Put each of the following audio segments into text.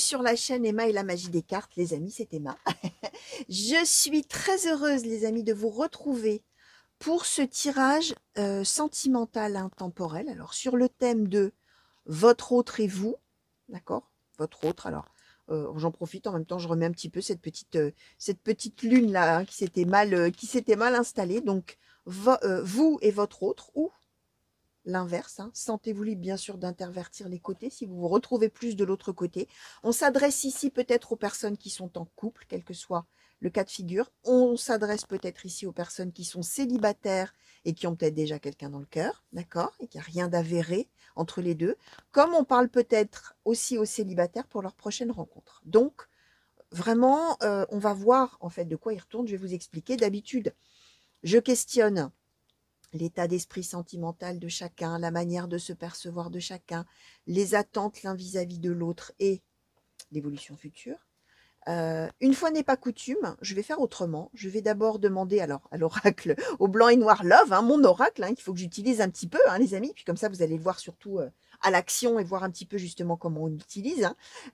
sur la chaîne Emma et la magie des cartes, les amis, c'est Emma. Je suis très heureuse, les amis, de vous retrouver pour ce tirage sentimental intemporel. Alors, sur le thème de votre autre et vous, d'accord? Votre autre, alors, j'en profite, en même temps, je remets un petit peu cette petite lune-là hein, qui s'était mal installée. Donc, vous et votre autre, ou l'inverse, hein. Sentez-vous libre bien sûr d'intervertir les côtés si vous vous retrouvez plus de l'autre côté. On s'adresse ici peut-être aux personnes qui sont en couple, quel que soit le cas de figure. On s'adresse peut-être ici aux personnes qui sont célibataires et qui ont peut-être déjà quelqu'un dans le cœur, d'accord? Et qu'il n'y a rien d'avéré entre les deux. Comme on parle peut-être aussi aux célibataires pour leur prochaine rencontre. Donc, vraiment, on va voir en fait de quoi il retourne. Je vais vous expliquer. D'habitude, je questionne l'état d'esprit sentimental de chacun, la manière de se percevoir de chacun, les attentes l'un vis-à-vis de l'autre et l'évolution future. Une fois n'est pas coutume, je vais faire autrement. Je vais d'abord demander alors à l'oracle, au blanc et noir love, hein, mon oracle, hein, qu'il faut que j'utilise un petit peu, hein, les amis. Puis comme ça, vous allez le voir surtout à l'action et voir un petit peu justement comment on l'utilise.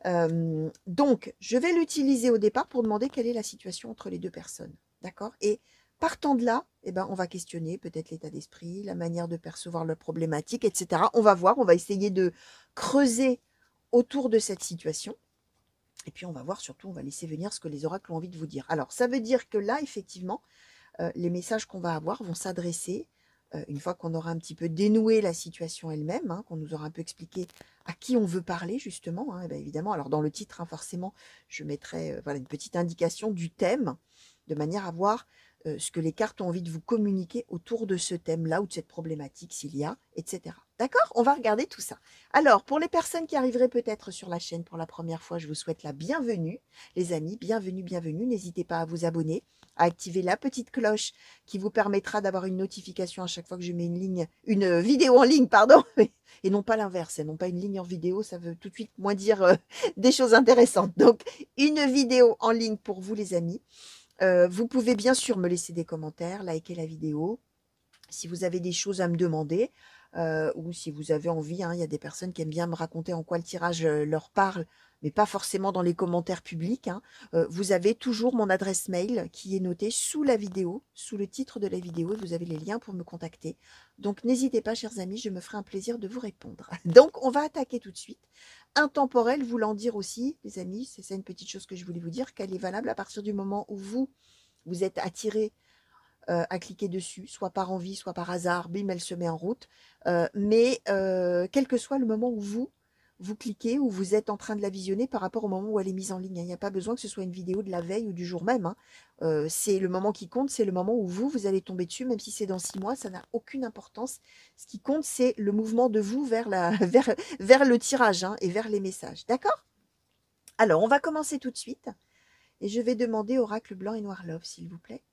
Hein. Donc, je vais l'utiliser au départ pour demander quelle est la situation entre les deux personnes. D'accord? Et partant de là, eh ben, on va questionner peut-être l'état d'esprit, la manière de percevoir la problématique, etc. On va voir, on va essayer de creuser autour de cette situation. Et puis, on va voir surtout, on va laisser venir ce que les oracles ont envie de vous dire. Alors, ça veut dire que là, effectivement, les messages qu'on va avoir vont s'adresser, une fois qu'on aura un petit peu dénoué la situation elle-même, hein, qu'on nous aura un peu expliqué à qui on veut parler, justement. Hein, et bien évidemment, alors dans le titre, hein, forcément, je mettrai voilà, une petite indication du thème, de manière à voir ce que les cartes ont envie de vous communiquer autour de ce thème-là ou de cette problématique, s'il y a, etc. D'accord? On va regarder tout ça. Alors, pour les personnes qui arriveraient peut-être sur la chaîne pour la première fois, je vous souhaite la bienvenue, les amis. Bienvenue, bienvenue. N'hésitez pas à vous abonner, à activer la petite cloche qui vous permettra d'avoir une notification à chaque fois que je mets une vidéo en ligne, pardon, et non pas l'inverse, non pas une ligne en vidéo, ça veut tout de suite moins dire des choses intéressantes. Donc, une vidéo en ligne pour vous, les amis. Vous pouvez bien sûr me laisser des commentaires, liker la vidéo, si vous avez des choses à me demander, ou si vous avez envie, hein, il y a des personnes qui aiment bien me raconter en quoi le tirage leur parle, mais pas forcément dans les commentaires publics. Hein. Vous avez toujours mon adresse mail qui est notée sous la vidéo, sous le titre de la vidéo, et vous avez les liens pour me contacter. Donc n'hésitez pas, chers amis, je me ferai un plaisir de vous répondre. Donc on va attaquer tout de suite. Intemporel voulant dire aussi, les amis, c'est ça une petite chose que je voulais vous dire, qu'elle est valable à partir du moment où vous êtes attiré à cliquer dessus, soit par envie, soit par hasard, bim, elle se met en route. Mais quel que soit le moment où vous cliquez, ou vous êtes en train de la visionner par rapport au moment où elle est mise en ligne. Il n'y a pas besoin que ce soit une vidéo de la veille ou du jour même. Hein. C'est le moment qui compte, c'est le moment où vous allez tomber dessus, même si c'est dans 6 mois, ça n'a aucune importance. Ce qui compte, c'est le mouvement de vous vers, vers le tirage hein, et vers les messages. D'accord? Alors, on va commencer tout de suite. Et je vais demander Oracle Blanc et Noir Love, s'il vous plaît.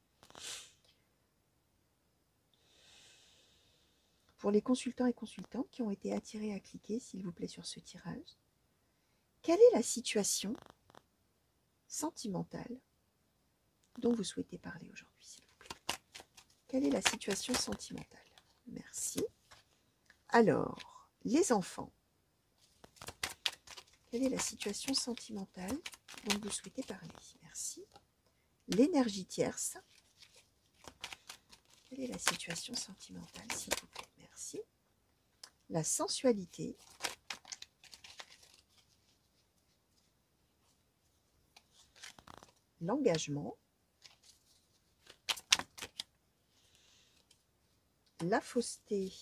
Pour les consultants et consultantes qui ont été attirés à cliquer, s'il vous plaît, sur ce tirage, quelle est la situation sentimentale dont vous souhaitez parler aujourd'hui, s'il vous plaît? Quelle est la situation sentimentale? Merci. Alors, les enfants, quelle est la situation sentimentale dont vous souhaitez parler? Merci. L'énergie tierce, quelle est la situation sentimentale, s'il vous plaît? Merci. La sensualité, l'engagement, la fausseté,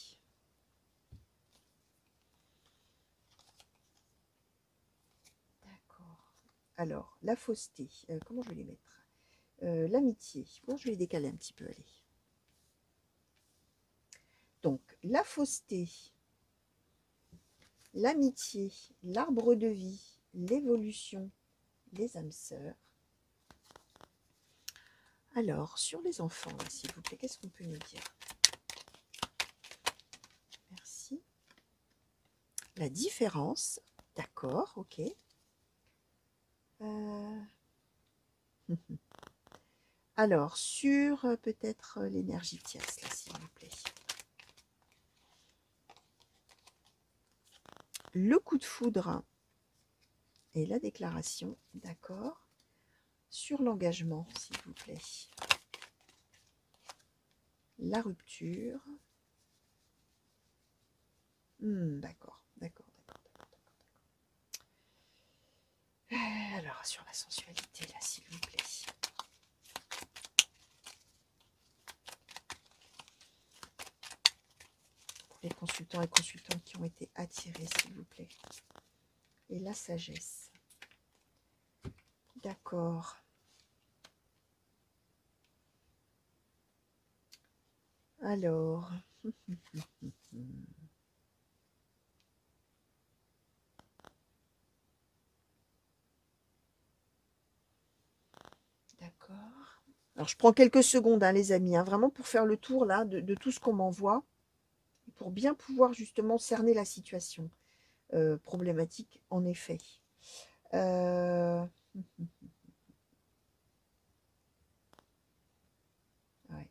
d'accord. Alors, la fausseté, comment je vais les mettre? L'amitié, bon, je vais les décaler un petit peu, allez. Donc, la fausseté, l'amitié, l'arbre de vie, l'évolution, les âmes sœurs. Alors, sur les enfants, s'il vous plaît, qu'est-ce qu'on peut nous dire? Merci. La différence, d'accord, ok. Alors, sur peut-être l'énergie tierce, là, s'il vous plaît. Le coup de foudre Et la déclaration, d'accord. Sur l'engagement, s'il vous plaît. La rupture. D'accord, d'accord, d'accord, d'accord, d'accord. Alors, sur la sensualité, là, s'il vous plaît. Pour les consultants et consultantes qui ont été attirés, s'il vous plaît. Et la sagesse. D'accord. Alors. D'accord. Alors, je prends quelques secondes, hein, les amis, hein, vraiment pour faire le tour là de tout ce qu'on m'envoie, pour bien pouvoir justement cerner la situation problématique, en effet. Euh... Ouais.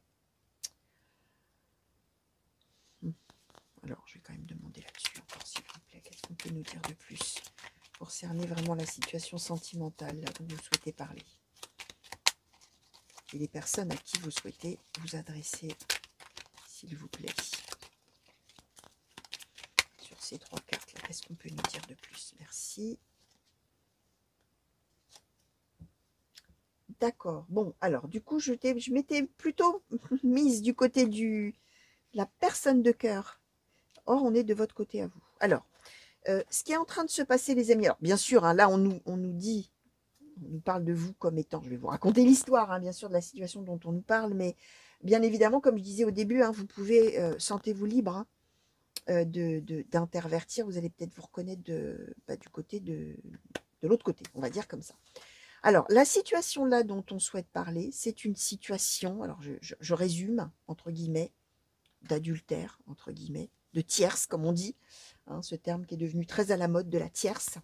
Alors, je vais quand même demander là-dessus encore, s'il vous plaît, qu'est-ce qu'on peut nous dire de plus pour cerner vraiment la situation sentimentale là, dont vous souhaitez parler. Et les personnes à qui vous souhaitez vous adresser, s'il vous plaît. Sur ces 3 cartes là, qu'est-ce qu'on peut nous dire de plus? Merci. D'accord. Bon, alors, du coup, je m'étais plutôt mise du côté de la personne de cœur. Or, on est de votre côté à vous. Alors, ce qui est en train de se passer, les amis, alors, bien sûr, hein, là, on nous dit, on nous parle de vous comme étant, je vais vous raconter l'histoire, hein, bien sûr, de la situation dont on nous parle, mais bien évidemment, comme je disais au début, hein, vous pouvez, sentez-vous libre hein, d'intervertir. Vous allez peut-être vous reconnaître du côté de l'autre côté, on va dire comme ça. Alors, la situation là dont on souhaite parler, c'est une situation, alors je résume, entre guillemets, d'adultère, entre guillemets, de tierce, comme on dit, hein, ce terme qui est devenu très à la mode de la tierce.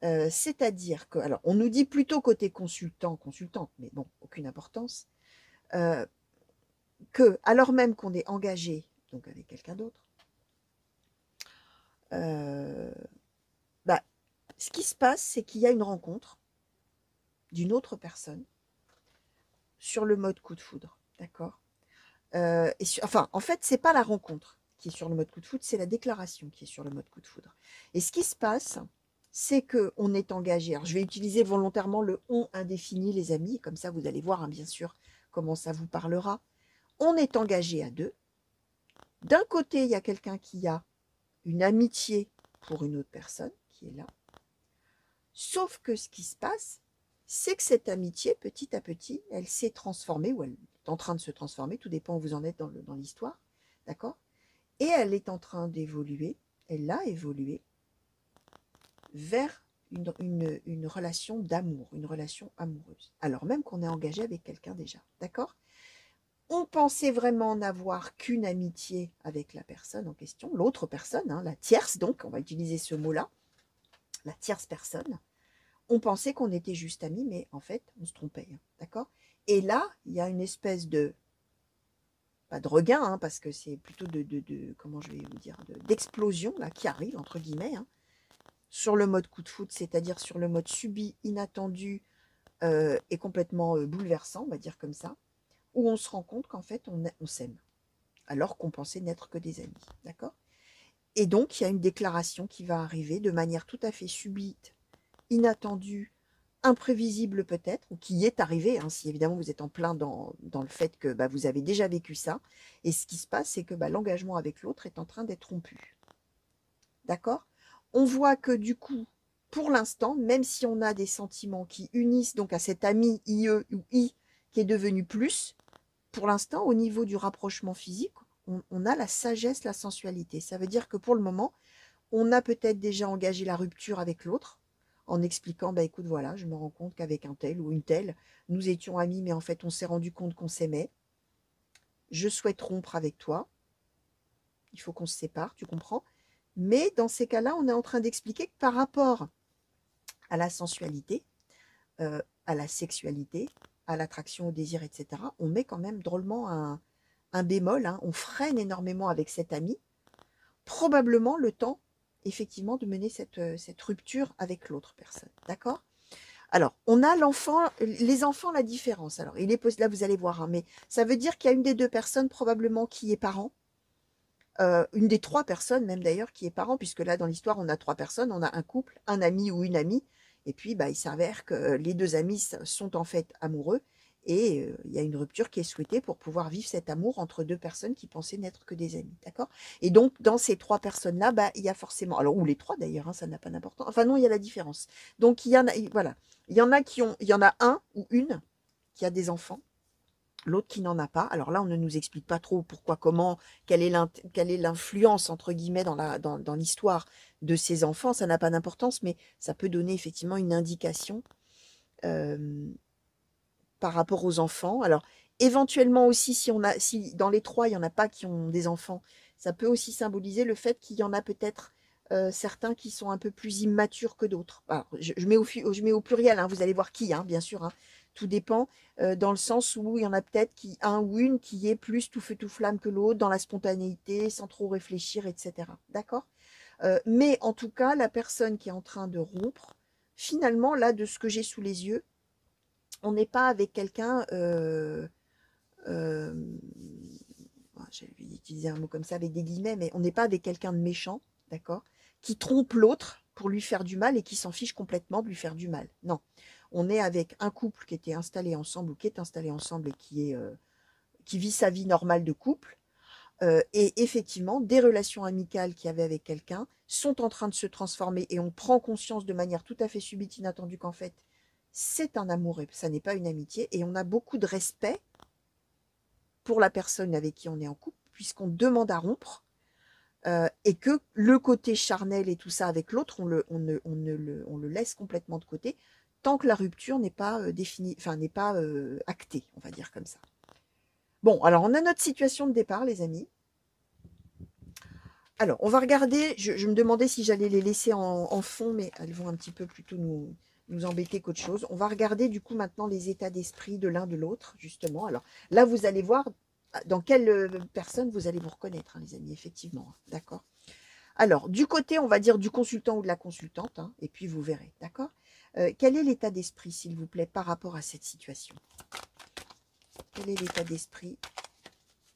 C'est-à-dire que, alors, on nous dit plutôt côté consultant, consultante, mais bon, aucune importance, que, alors même qu'on est engagé, donc avec quelqu'un d'autre, ce qui se passe, c'est qu'il y a une rencontre d'une autre personne sur le mode coup de foudre, d'accord? Enfin, en fait, c'est pas la rencontre qui est sur le mode coup de foudre, c'est la déclaration qui est sur le mode coup de foudre. Et ce qui se passe, c'est qu'on est engagé. Alors, je vais utiliser volontairement le on indéfini, les amis, comme ça vous allez voir, hein, bien sûr, comment ça vous parlera. On est engagé à 2. D'un côté, il y a quelqu'un qui a une amitié pour une autre personne qui est là. Sauf que ce qui se passe, c'est que cette amitié, petit à petit, elle s'est transformée, ou elle est en train de se transformer, tout dépend où vous en êtes dans l'histoire, d'accord? Et elle est en train d'évoluer, elle a évolué vers une relation d'amour, une relation amoureuse, alors même qu'on est engagé avec quelqu'un déjà, d'accord? On pensait vraiment n'avoir qu'une amitié avec la personne en question, l'autre personne, hein, la tierce, donc, on va utiliser ce mot-là, la tierce personne. On pensait qu'on était juste amis, mais en fait, on se trompait, hein, d'accord? Et là, il y a une espèce de, pas de regain, hein, parce que c'est plutôt comment je vais vous dire, d'explosion, là, qui arrive, entre guillemets, hein, sur le mode coup de foudre, c'est-à-dire sur le mode subi, inattendu et complètement bouleversant, on va dire comme ça, où on se rend compte qu'en fait, on s'aime, alors qu'on pensait n'être que des amis, d'accord? Et donc, il y a une déclaration qui va arriver de manière tout à fait subite, inattendue, imprévisible peut-être, ou qui est arrivé, hein, si évidemment vous êtes en plein dans le fait que vous avez déjà vécu ça. Et ce qui se passe, c'est que l'engagement avec l'autre est en train d'être rompu. D'accord? On voit que du coup, pour l'instant, même si on a des sentiments qui unissent donc à cet ami IE ou I qui est devenu plus, pour l'instant, au niveau du rapprochement physique, on a la sagesse, la sensualité. Ça veut dire que pour le moment, on a peut-être déjà engagé la rupture avec l'autre en expliquant, écoute, voilà, je me rends compte qu'avec un tel ou une telle, nous étions amis, mais en fait, on s'est rendu compte qu'on s'aimait. Je souhaite rompre avec toi. Il faut qu'on se sépare, tu comprends? Mais dans ces cas-là, on est en train d'expliquer que par rapport à la sensualité, à la sexualité, à l'attraction, au désir, etc., on met quand même drôlement un bémol, hein, on freine énormément avec cet ami, probablement le temps effectivement de mener cette rupture avec l'autre personne. D'accord? Alors, on a l'enfant, les enfants, la différence. Alors, il est possible, là vous allez voir, hein, mais ça veut dire qu'il y a une des deux personnes probablement qui est parent, une des trois personnes même d'ailleurs qui est parent, puisque là dans l'histoire on a trois personnes, on a un couple, un ami ou une amie, et puis bah, il s'avère que les deux amis sont en fait amoureux, et il y a une rupture qui est souhaitée pour pouvoir vivre cet amour entre deux personnes qui pensaient n'être que des amis, d'accord? Et donc dans ces trois personnes-là, bah, il y a forcément, alors ou les trois d'ailleurs, hein, ça n'a pas d'importance, enfin non, il y a la différence. Donc il y en a, voilà, il y en a qui ont, il y en a un ou une qui a des enfants, l'autre qui n'en a pas. Alors là, on ne nous explique pas trop pourquoi, comment, quelle est l'influence, entre guillemets, dans l'histoire de ces enfants. Ça n'a pas d'importance, mais ça peut donner effectivement une indication euh, par rapport aux enfants. Alors, éventuellement aussi, si dans les trois, il n'y en a pas qui ont des enfants, ça peut aussi symboliser le fait qu'il y en a peut-être certains qui sont un peu plus immatures que d'autres. Alors, je mets au pluriel, hein, vous allez voir qui, hein, bien sûr. Hein. Tout dépend, dans le sens où il y en a peut-être un ou une qui est plus tout feu tout flamme que l'autre, dans la spontanéité, sans trop réfléchir, etc. D'accord? Mais en tout cas, la personne qui est en train de rompre, finalement, là, de ce que j'ai sous les yeux, on n'est pas avec quelqu'un, euh, j'ai utilisé un mot comme ça avec des guillemets, mais on n'est pas avec quelqu'un de méchant, d'accord, qui trompe l'autre pour lui faire du mal et qui s'en fiche complètement de lui faire du mal. Non, on est avec un couple qui était installé ensemble ou qui est installé ensemble et qui vit sa vie normale de couple. Et effectivement, des relations amicales qu'il y avait avec quelqu'un sont en train de se transformer et on prend conscience de manière tout à fait subite, inattendue qu'en fait, c'est un amour et ça n'est pas une amitié. Et on a beaucoup de respect pour la personne avec qui on est en couple, puisqu'on demande à rompre, et que le côté charnel et tout ça avec l'autre, on le laisse complètement de côté, tant que la rupture n'est pas définie, enfin n'est pas actée, on va dire comme ça. Bon, alors on a notre situation de départ, les amis. Alors, on va regarder, je me demandais si j'allais les laisser en fond, mais elles vont un petit peu plutôt nous embêter qu'autre chose. On va regarder du coup maintenant les états d'esprit de l'un de l'autre, justement. Alors là, vous allez voir dans quelle personne vous allez vous reconnaître, hein, les amis, effectivement. Hein, d'accord? Alors, du côté, on va dire, du consultant ou de la consultante, hein, et puis vous verrez, d'accord? Quel est l'état d'esprit, s'il vous plaît, par rapport à cette situation? Quel est l'état d'esprit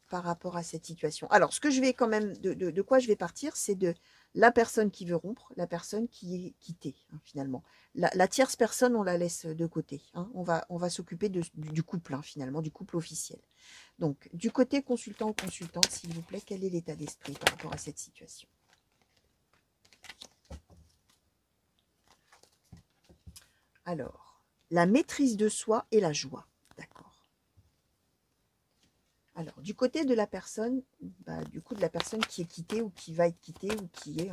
par rapport à cette situation? Alors, ce que je vais quand même, de quoi je vais partir, c'est de la personne qui veut rompre, la personne qui est quittée, hein, finalement. La tierce personne, on la laisse de côté. Hein, on va s'occuper du couple, hein, finalement, du couple officiel. Donc, du côté consultant ou consultante, s'il vous plaît, quel est l'état d'esprit par rapport à cette situation? Alors, la maîtrise de soi et la joie. D'accord. Alors, du côté de la personne, bah, du coup, de la personne qui est quittée ou qui va être quittée ou qui est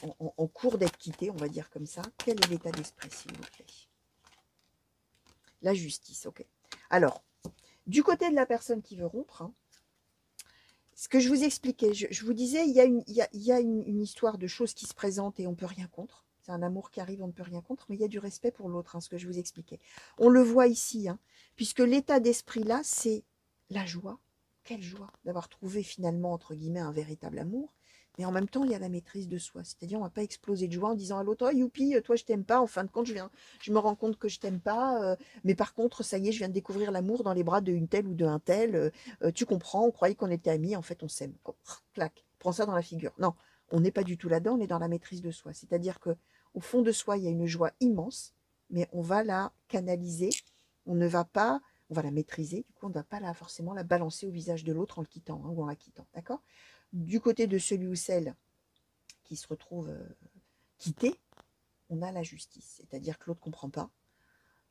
en cours d'être quittée, on va dire comme ça, quel est l'état d'esprit, s'il vous plaît? La justice, ok. Alors, du côté de la personne qui veut rompre, hein, ce que je vous expliquais, je vous disais, il y a une histoire de choses qui se présentent et on ne peut rien contre. C'est un amour qui arrive, on ne peut rien contre, mais il y a du respect pour l'autre, hein, ce que je vous expliquais. On le voit ici, hein, puisque l'état d'esprit là, c'est la joie. Quelle joie d'avoir trouvé finalement, entre guillemets, un véritable amour. Mais en même temps, il y a la maîtrise de soi. C'est-à-dire, on ne va pas exploser de joie en disant à l'autre, oh youpi, toi je t'aime pas. En fin de compte, je me rends compte que je t'aime pas. Mais par contre, ça y est, je viens de découvrir l'amour dans les bras d'une telle ou d'un tel. Tu comprends, on croyait qu'on était amis, en fait, on s'aime. Oh, clac, prends ça dans la figure. Non, on n'est pas du tout là-dedans, on est dans la maîtrise de soi. C'est-à-dire que au fond de soi, il y a une joie immense, mais on va la canaliser. On ne va pas, on va la maîtriser. Du coup, on ne va pas forcément la balancer au visage de l'autre en le quittant, hein, ou en la quittant. D'accord? Du côté de celui ou celle qui se retrouve quitté, on a la justice. C'est-à-dire que l'autre ne comprend pas.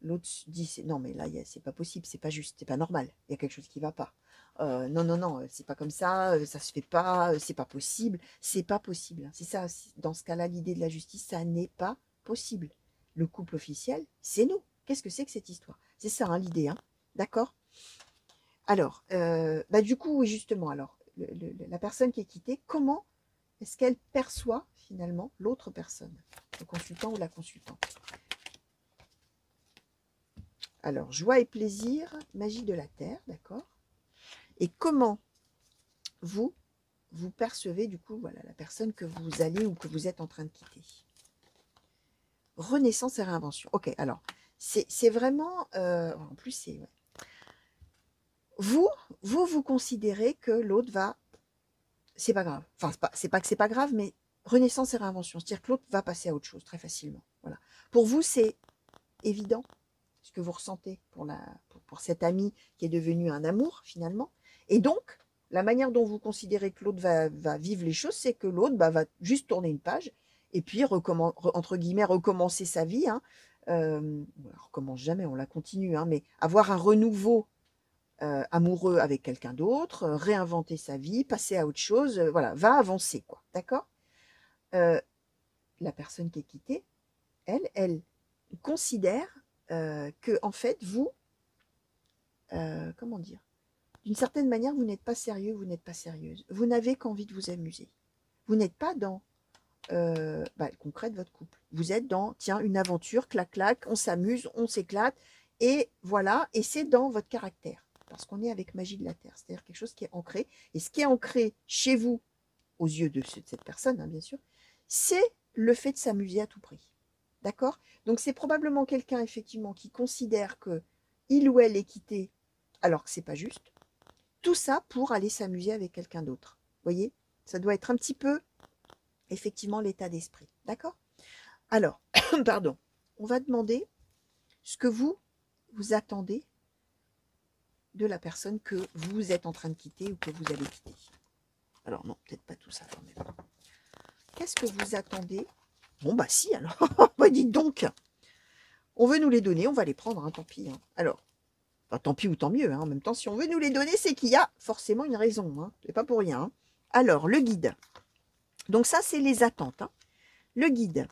L'autre dit non, mais là, c'est pas possible, c'est pas juste, c'est pas normal. Il y a quelque chose qui va pas. Non, non, non, c'est pas comme ça se fait pas, c'est pas possible. C'est pas possible. C'est ça, dans ce cas-là, l'idée de la justice, ça n'est pas possible. Le couple officiel, c'est nous. Qu'est-ce que c'est que cette histoire? C'est ça, hein, l'idée, hein. D'accord? Alors, bah, du coup, oui, justement, alors, la personne qui est quittée, comment est-ce qu'elle perçoit finalement l'autre personne, le consultant ou la consultante? Alors, joie et plaisir, magie de la terre, d'accord? Et comment vous, vous percevez du coup, voilà, la personne que vous allez ou que vous êtes en train de quitter. Renaissance et réinvention. Ok, alors, c'est vraiment... en plus, c'est... Ouais. Vous considérez que l'autre va... C'est pas grave. Enfin, c'est pas que c'est pas grave, mais renaissance et réinvention. C'est-à-dire que l'autre va passer à autre chose très facilement. Voilà. Pour vous, c'est évident ce que vous ressentez pour cet ami qui est devenu un amour, finalement. Et donc, la manière dont vous considérez que l'autre va vivre les choses, c'est que l'autre va juste tourner une page et puis, entre guillemets, recommencer sa vie. Hein. On la recommence jamais, on la continue, hein, mais avoir un renouveau amoureux avec quelqu'un d'autre, réinventer sa vie, passer à autre chose, voilà, va avancer, quoi. D'accord. La personne qui est quittée, elle considère que, en fait, vous, comment dire, d'une certaine manière, vous n'êtes pas sérieux, vous n'êtes pas sérieuse. Vous n'avez qu'envie de vous amuser. Vous n'êtes pas dans le concret de votre couple. Vous êtes dans, tiens, une aventure, clac-clac, on s'amuse, on s'éclate, et voilà, et c'est dans votre caractère. Parce qu'on est avec magie de la Terre, c'est-à-dire quelque chose qui est ancré. Et ce qui est ancré chez vous, aux yeux de cette personne, hein, bien sûr, c'est le fait de s'amuser à tout prix. D'accord. Donc c'est probablement quelqu'un, effectivement, qui considère que il ou elle est quitté alors que c'est pas juste. Tout ça pour aller s'amuser avec quelqu'un d'autre. Vous voyez, ça doit être un petit peu, effectivement, l'état d'esprit. D'accord. Alors, pardon, on va demander ce que vous attendez de la personne que vous êtes en train de quitter ou que vous allez quitter. Alors non, peut-être pas tout ça quand même. Qu'est-ce que vous attendez? Bon bah si alors, bah dites donc. On veut nous les donner, on va les prendre, hein, tant pis. Hein. Alors, enfin, tant pis ou tant mieux, hein. En même temps, si on veut nous les donner, c'est qu'il y a forcément une raison. Hein. C'est pas pour rien. Hein. Alors, le guide. Donc ça, c'est les attentes. Hein. Le guide,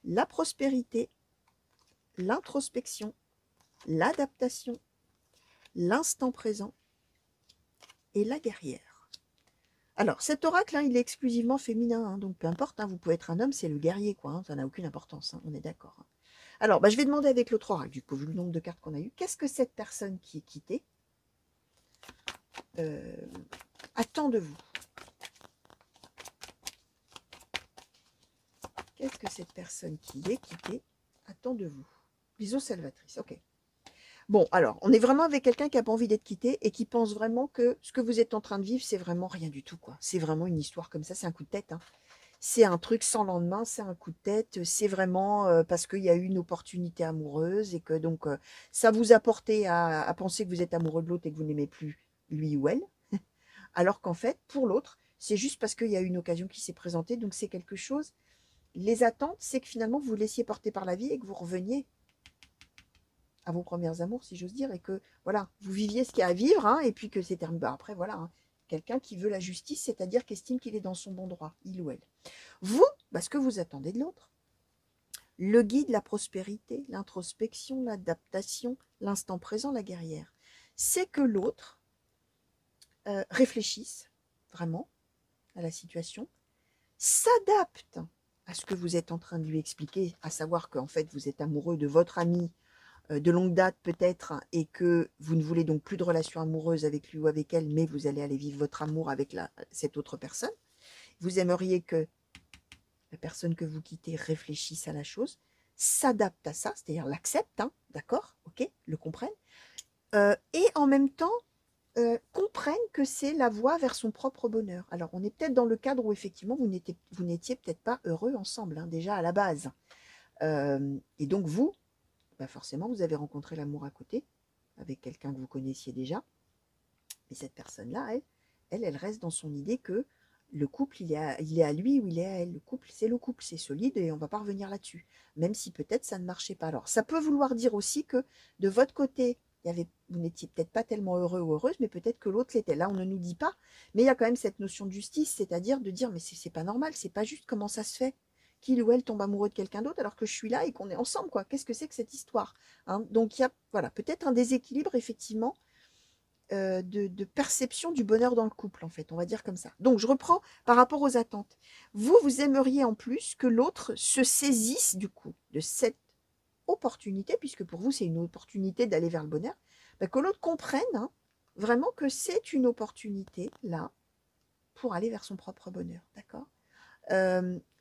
la prospérité, l'introspection, l'adaptation, l'instant présent et la guerrière. Alors, cet oracle, hein, il est exclusivement féminin, hein, donc peu importe, hein, vous pouvez être un homme, c'est le guerrier, quoi. Hein, ça n'a aucune importance, hein, on est d'accord. Hein. Alors, je vais demander avec l'autre oracle, du coup, vu le nombre de cartes qu'on a eu, qu'est-ce que cette personne qui est quittée attend de vous? Qu'est-ce que cette personne qui est quittée attend de vous? Les eaux salvatrices, ok. Bon, alors, on est vraiment avec quelqu'un qui n'a pas envie d'être quitté et qui pense vraiment que ce que vous êtes en train de vivre, c'est vraiment rien du tout, quoi. C'est vraiment une histoire comme ça, c'est un coup de tête, hein. C'est un truc sans lendemain, c'est un coup de tête, c'est vraiment parce qu'il y a eu une opportunité amoureuse et que donc ça vous a porté à penser que vous êtes amoureux de l'autre et que vous n'aimez plus lui ou elle, alors qu'en fait, pour l'autre, c'est juste parce qu'il y a eu une occasion qui s'est présentée, donc c'est quelque chose. Les attentes, c'est que finalement, vous vous laissiez porter par la vie et que vous reveniez à vos premières amours, si j'ose dire, et que voilà, vous viviez ce qu'il y a à vivre, hein, et puis que c'est terminé. Après, voilà, hein, quelqu'un qui veut la justice, c'est-à-dire qui estime qu'il est dans son bon droit, il ou elle. Vous, ce que vous attendez de l'autre, le guide, la prospérité, l'introspection, l'adaptation, l'instant présent, la guerrière, c'est que l'autre réfléchisse vraiment à la situation, s'adapte à ce que vous êtes en train de lui expliquer, à savoir qu'en fait vous êtes amoureux de votre ami de longue date peut-être, et que vous ne voulez donc plus de relation amoureuse avec lui ou avec elle, mais vous allez aller vivre votre amour avec cette autre personne. Vous aimeriez que la personne que vous quittez réfléchisse à la chose, s'adapte à ça, c'est-à-dire l'accepte, hein, d'accord, ok, le comprenne, et en même temps comprenne que c'est la voie vers son propre bonheur. Alors, on est peut-être dans le cadre où effectivement vous n'étiez peut-être pas heureux ensemble, hein, déjà à la base. Et donc vous, forcément, vous avez rencontré l'amour à côté, avec quelqu'un que vous connaissiez déjà. Mais cette personne-là, elle reste dans son idée que le couple, il est à lui ou il est à elle. Le couple, c'est solide et on ne va pas revenir là-dessus. Même si peut-être ça ne marchait pas. Alors, ça peut vouloir dire aussi que de votre côté, vous n'étiez peut-être pas tellement heureux ou heureuse, mais peut-être que l'autre l'était. Là, on ne nous dit pas. Mais il y a quand même cette notion de justice, c'est-à-dire de dire, mais c'est pas normal, c'est pas juste, comment ça se fait qu'il ou elle tombe amoureux de quelqu'un d'autre alors que je suis là et qu'on est ensemble, quoi. Qu'est-ce que c'est que cette histoire, hein? Donc, il y a voilà, peut-être un déséquilibre, effectivement, de perception du bonheur dans le couple, en fait, on va dire comme ça. Donc, je reprends par rapport aux attentes. Vous aimeriez en plus que l'autre se saisisse, du coup, de cette opportunité, puisque pour vous, c'est une opportunité d'aller vers le bonheur, que l'autre comprenne, hein, vraiment que c'est une opportunité, là, pour aller vers son propre bonheur, d'accord?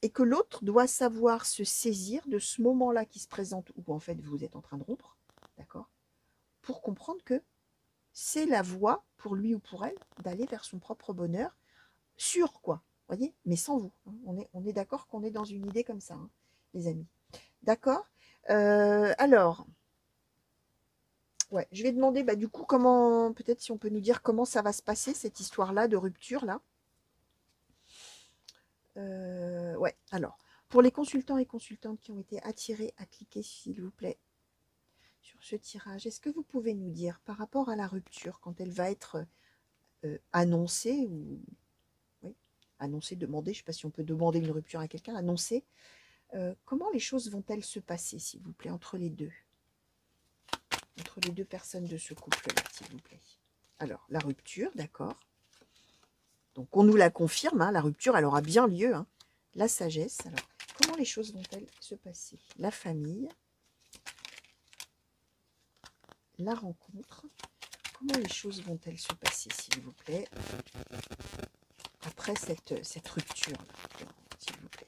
Et que l'autre doit savoir se saisir de ce moment-là qui se présente, où en fait vous êtes en train de rompre, d'accord? Pour comprendre que c'est la voie pour lui ou pour elle d'aller vers son propre bonheur, sûr quoi, voyez, mais sans vous, hein. On est d'accord qu'on est dans une idée comme ça, hein, les amis. D'accord. Alors, ouais, je vais demander du coup comment, peut-être si on peut nous dire comment ça va se passer cette histoire-là de rupture là. Ouais, alors, pour les consultants et consultantes qui ont été attirés à cliquer s'il vous plaît sur ce tirage, est-ce que vous pouvez nous dire par rapport à la rupture quand elle va être annoncée ou oui, annoncée, demandée, je ne sais pas si on peut demander une rupture à quelqu'un, annoncer, comment les choses vont-elles se passer s'il vous plaît entre les deux personnes de ce couple-là, s'il vous plaît. Alors, la rupture, d'accord. Donc, on nous la confirme, hein, la rupture, elle aura bien lieu. Hein. La sagesse, alors, comment les choses vont-elles se passer? La famille, la rencontre, comment les choses vont-elles se passer, s'il vous plaît, après cette rupture-là, s'il vous plaît.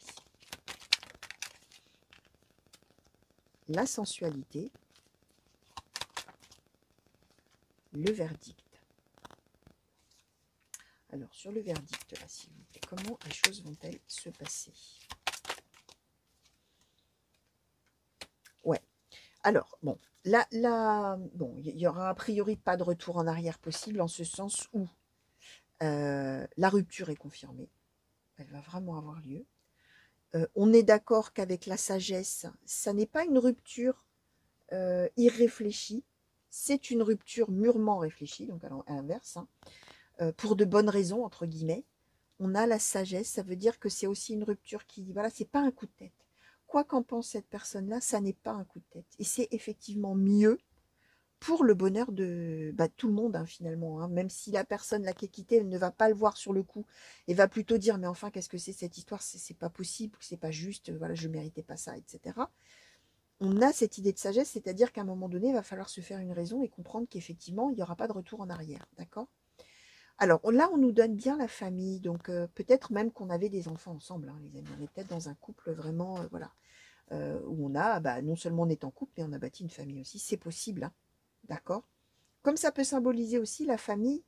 La sensualité, le verdict. Alors, sur le verdict, là, s'il vous plaît, comment les choses vont-elles se passer? Ouais. Alors, bon, bon, il y aura a priori pas de retour en arrière possible, en ce sens où la rupture est confirmée. Elle va vraiment avoir lieu. On est d'accord qu'avec la sagesse, ça n'est pas une rupture irréfléchie, c'est une rupture mûrement réfléchie, donc à l'inverse, hein, pour de bonnes raisons, entre guillemets. On a la sagesse, ça veut dire que c'est aussi une rupture qui, voilà, c'est pas un coup de tête. Quoi qu'en pense cette personne-là, ça n'est pas un coup de tête. Et c'est effectivement mieux pour le bonheur de tout le monde, hein, finalement. Hein. Même si la personne là qui est quittée ne va pas le voir sur le coup et va plutôt dire, mais enfin, qu'est-ce que c'est cette histoire? C'est pas possible, c'est pas juste, voilà, je méritais pas ça, etc. On a cette idée de sagesse, c'est-à-dire qu'à un moment donné, il va falloir se faire une raison et comprendre qu'effectivement, il n'y aura pas de retour en arrière. D'accord? Alors là, on nous donne bien la famille, donc peut-être même qu'on avait des enfants ensemble, hein, les amis. On est peut-être dans un couple vraiment, voilà, où on a, non seulement on est en couple, mais on a bâti une famille aussi. C'est possible, hein, d'accord? Comme ça peut symboliser aussi la famille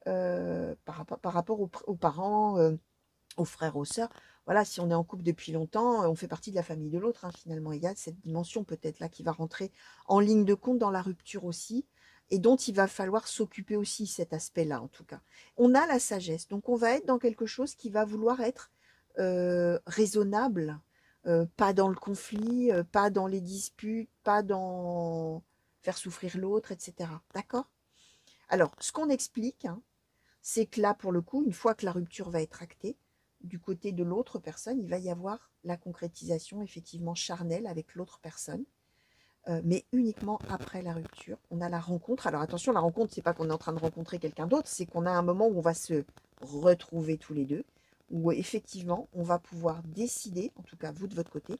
par rapport aux parents, aux frères, aux sœurs. Voilà, si on est en couple depuis longtemps, on fait partie de la famille de l'autre, hein, finalement. Il y a cette dimension peut-être là qui va rentrer en ligne de compte dans la rupture aussi, et dont il va falloir s'occuper aussi, cet aspect-là en tout cas. On a la sagesse, donc on va être dans quelque chose qui va vouloir être raisonnable, pas dans le conflit, pas dans les disputes, pas dans faire souffrir l'autre, etc. D'accord? Alors, ce qu'on explique, hein, c'est que là, pour le coup, une fois que la rupture va être actée, du côté de l'autre personne, il va y avoir la concrétisation effectivement charnelle avec l'autre personne, mais uniquement après la rupture. On a la rencontre. Alors attention, la rencontre, c'est pas qu'on est en train de rencontrer quelqu'un d'autre, c'est qu'on a un moment où on va se retrouver tous les deux, où effectivement, on va pouvoir décider, en tout cas vous de votre côté,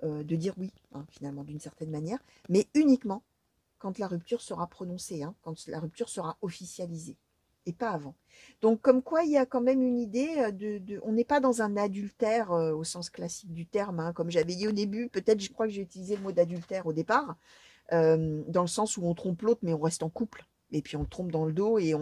de dire oui, hein, finalement, d'une certaine manière, mais uniquement quand la rupture sera prononcée, hein, quand la rupture sera officialisée, et pas avant. Donc, comme quoi, il y a quand même une idée on n'est pas dans un adultère au sens classique du terme, hein, comme j'avais dit au début, peut-être, je crois que j'ai utilisé le mot d'adultère au départ, dans le sens où on trompe l'autre, mais on reste en couple, et puis on le trompe dans le dos, et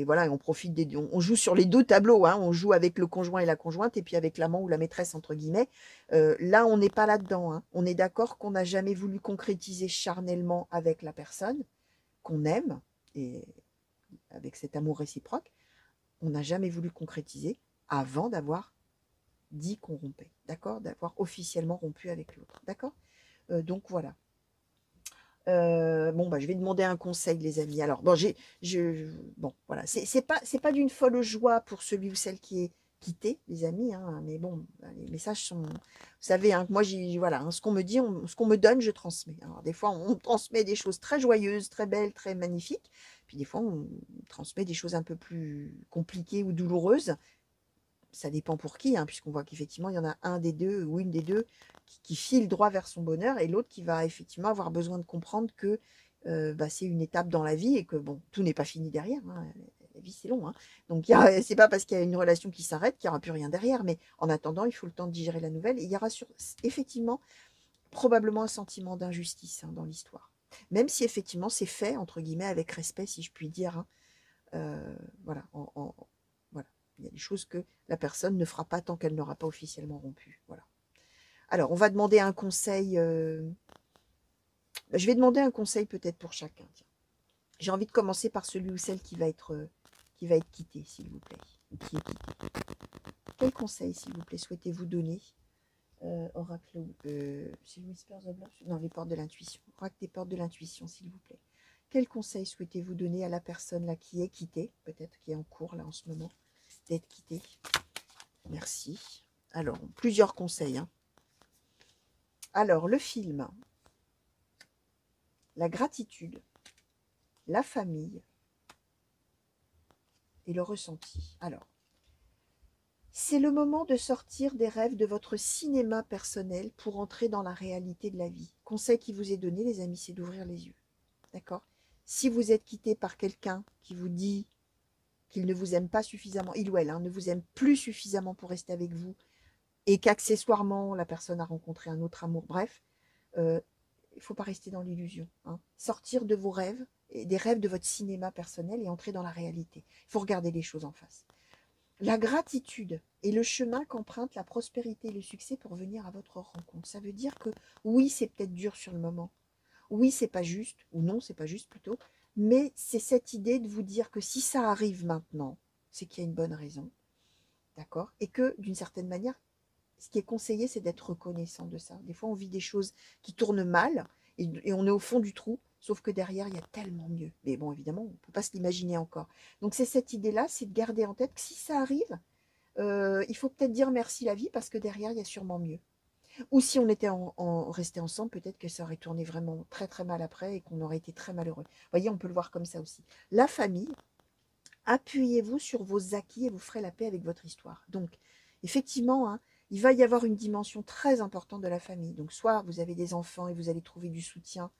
voilà, on profite on joue sur les deux tableaux, hein, on joue avec le conjoint et la conjointe, et puis avec l'amant ou la maîtresse, entre guillemets. Là, on n'est pas là-dedans, hein. On est d'accord qu'on n'a jamais voulu concrétiser charnellement avec la personne qu'on aime, et avec cet amour réciproque, on n'a jamais voulu concrétiser avant d'avoir dit qu'on rompait, d'accord? D'avoir officiellement rompu avec l'autre, d'accord? Donc voilà. Bon, je vais demander un conseil, les amis. Alors, bon, bon, voilà, c'est pas d'une folle joie pour celui ou celle qui est quitté, les amis, hein, mais bon, les messages sont, vous savez, hein, moi, voilà, hein, ce qu'on me dit, ce qu'on me donne, je transmets. Alors, des fois, on transmet des choses très joyeuses, très belles, très magnifiques, puis des fois, on transmet des choses un peu plus compliquées ou douloureuses. Ça dépend pour qui, hein, puisqu'on voit qu'effectivement, il y en a un des deux ou une des deux qui file droit vers son bonheur, et l'autre qui va effectivement avoir besoin de comprendre que c'est une étape dans la vie et que bon, tout n'est pas fini derrière, hein. la vie c'est long, hein. Donc c'est pas parce qu'il y a une relation qui s'arrête qu'il n'y aura plus rien derrière, mais en attendant, il faut le temps de digérer la nouvelle. Et il y aura effectivement probablement un sentiment d'injustice, hein, dans l'histoire. Même si effectivement c'est fait, entre guillemets, avec respect, si je puis dire, hein. Voilà, voilà. Il y a des choses que la personne ne fera pas tant qu'elle n'aura pas officiellement rompu. Voilà. Alors, on va demander un conseil. Je vais demander un conseil peut-être pour chacun. J'ai envie de commencer par celui ou celle qui va être quitté, s'il vous plaît. Qui est quitté. Quel conseil, s'il vous plaît, souhaitez-vous donner, Oracle, c'est Whispers of Love? Non, les portes de l'intuition. Oracle des portes de l'intuition, s'il vous plaît. Quel conseil souhaitez-vous donner à la personne là qui est quittée, peut-être qui est en cours là en ce moment, d'être quittée? Merci. Alors, plusieurs conseils, hein. Alors, le film, la gratitude, la famille et le ressenti. Alors, c'est le moment de sortir des rêves de votre cinéma personnel pour entrer dans la réalité de la vie. Conseil qui vous est donné, les amis, c'est d'ouvrir les yeux. D'accord? Si vous êtes quitté par quelqu'un qui vous dit qu'il ne vous aime pas suffisamment, il ou elle, hein, ne vous aime plus suffisamment pour rester avec vous, et qu'accessoirement, la personne a rencontré un autre amour, bref, il ne faut pas rester dans l'illusion, hein. Sortir de vos rêves, et des rêves de votre cinéma personnel, et entrer dans la réalité. Il faut regarder les choses en face. La gratitude est le chemin qu'emprunte la prospérité et le succès pour venir à votre rencontre. Ça veut dire que oui, c'est peut-être dur sur le moment. Oui, c'est pas juste, ou non, c'est pas juste plutôt, mais c'est cette idée de vous dire que si ça arrive maintenant, c'est qu'il y a une bonne raison, d'accord? Et que d'une certaine manière, ce qui est conseillé, c'est d'être reconnaissant de ça. Des fois, on vit des choses qui tournent mal et on est au fond du trou, sauf que derrière, il y a tellement mieux. Mais bon, évidemment, on ne peut pas se l'imaginer encore. Donc, c'est cette idée-là, c'est de garder en tête que si ça arrive, il faut peut-être dire merci la vie parce que derrière, il y a sûrement mieux. Ou si on était resté ensemble, peut-être que ça aurait tourné vraiment très très mal après et qu'on aurait été très malheureux. Vous voyez, on peut le voir comme ça aussi. La famille, appuyez-vous sur vos acquis et vous ferez la paix avec votre histoire. Donc, effectivement, hein, il va y avoir une dimension très importante de la famille. Donc, soit vous avez des enfants et vous allez trouver du soutien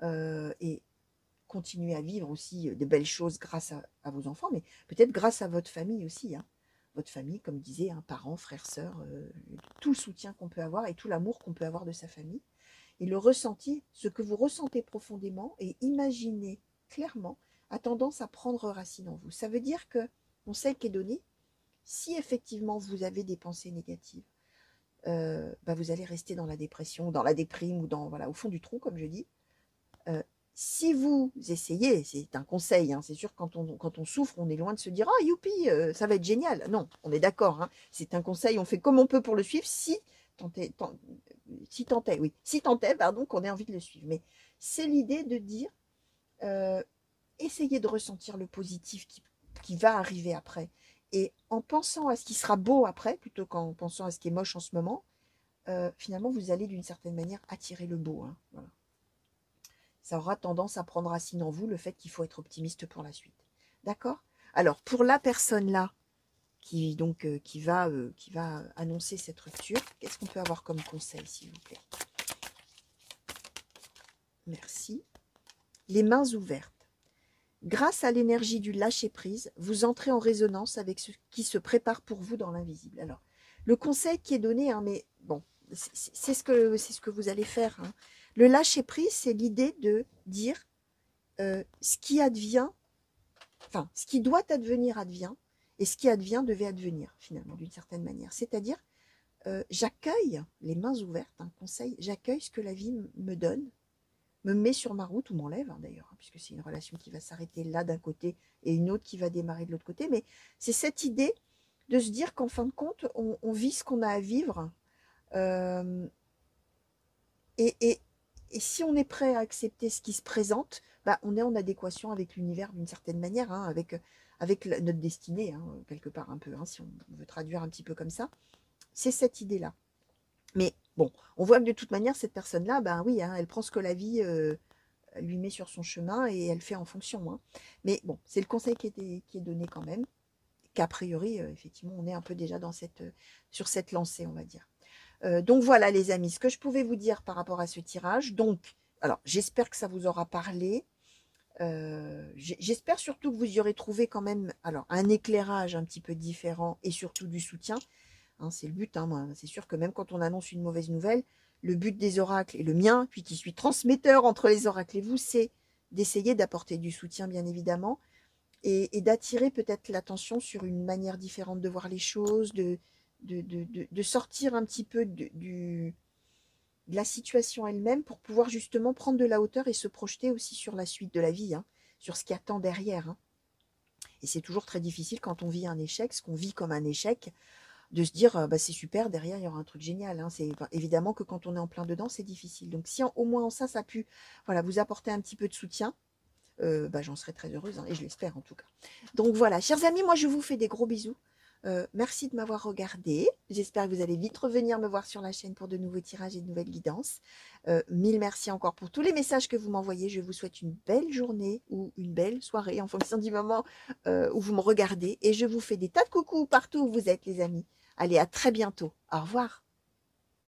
et continuer à vivre aussi de belles choses grâce à vos enfants, mais peut-être grâce à votre famille aussi, hein. Votre famille, comme disait, hein, parents, frères, sœurs, tout le soutien qu'on peut avoir et tout l'amour qu'on peut avoir de sa famille. Et le ressenti, ce que vous ressentez profondément et imaginez clairement, a tendance à prendre racine en vous. Ça veut dire que, conseil qui est donné, si effectivement vous avez des pensées négatives, vous allez rester dans la dépression, dans la déprime ou voilà, au fond du trou, comme je dis. Si vous essayez, c'est un conseil, hein, c'est sûr, quand on souffre, on est loin de se dire « Ah, youpi, ça va être génial !» Non, on est d'accord, hein, c'est un conseil, on fait comme on peut pour le suivre, si tant est, pardon, qu'on ait envie de le suivre. Mais c'est l'idée de dire, essayez de ressentir le positif qui va arriver après. Et en pensant à ce qui sera beau après, plutôt qu'en pensant à ce qui est moche en ce moment, finalement, vous allez d'une certaine manière attirer le beau, hein, voilà. Ça aura tendance à prendre racine en vous, le fait qu'il faut être optimiste pour la suite. D'accord? Alors, pour la personne là, qui va annoncer cette rupture, qu'est-ce qu'on peut avoir comme conseil, s'il vous plaît? Merci. Les mains ouvertes. Grâce à l'énergie du lâcher-prise, vous entrez en résonance avec ce qui se prépare pour vous dans l'invisible. Alors, le conseil qui est donné, hein, mais bon, c'est ce que vous allez faire, hein. Le lâcher-prise, c'est l'idée de dire ce qui advient, enfin, ce qui doit advenir advient, et ce qui advient devait advenir, finalement, d'une certaine manière. C'est-à-dire, j'accueille les mains ouvertes, un conseil, j'accueille ce que la vie me donne, me met sur ma route, ou m'enlève, hein, d'ailleurs, hein, puisque c'est une relation qui va s'arrêter là d'un côté et une autre qui va démarrer de l'autre côté. Mais c'est cette idée de se dire qu'en fin de compte, on vit ce qu'on a à vivre. Et si on est prêt à accepter ce qui se présente, on est en adéquation avec l'univers d'une certaine manière, hein, avec notre destinée, hein, quelque part un peu, hein, si on veut traduire un petit peu comme ça. C'est cette idée-là. Mais bon, on voit que de toute manière, cette personne-là, oui, hein, elle prend ce que la vie lui met sur son chemin et elle fait en fonction, hein. Mais bon, c'est le conseil qui est donné quand même, qu'a priori, effectivement, on est un peu déjà sur cette lancée, on va dire. Donc voilà les amis, ce que je pouvais vous dire par rapport à ce tirage. Donc, alors j'espère que ça vous aura parlé. J'espère surtout que vous y aurez trouvé quand même alors un éclairage un petit peu différent et surtout du soutien. Hein, c'est le but, hein, moi. C'est sûr que même quand on annonce une mauvaise nouvelle, le but des oracles et le mien, puis qui suis transmetteur entre les oracles et vous, c'est d'essayer d'apporter du soutien, bien évidemment, et d'attirer peut-être l'attention sur une manière différente de voir les choses, de sortir un petit peu de la situation elle-même pour pouvoir justement prendre de la hauteur et se projeter aussi sur la suite de la vie, hein, sur ce qui attend derrière. Hein. Et c'est toujours très difficile quand on vit un échec, ce qu'on vit comme un échec, de se dire bah, c'est super, derrière il y aura un truc génial. Hein. C'est évidemment que quand on est en plein dedans, c'est difficile. Donc si au moins en ça, ça a pu voilà, vous apporter un petit peu de soutien, bah, j'en serais très heureuse, hein, et je l'espère en tout cas. Donc voilà, chers amis, moi je vous fais des gros bisous. Merci de m'avoir regardé. J'espère que vous allez vite revenir me voir sur la chaîne pour de nouveaux tirages et de nouvelles guidances. Mille merci encore pour tous les messages que vous m'envoyez. Je vous souhaite une belle journée ou une belle soirée en fonction du moment où vous me regardez. Et je vous fais des tas de coucous partout où vous êtes, les amis. Allez, à très bientôt. Au revoir.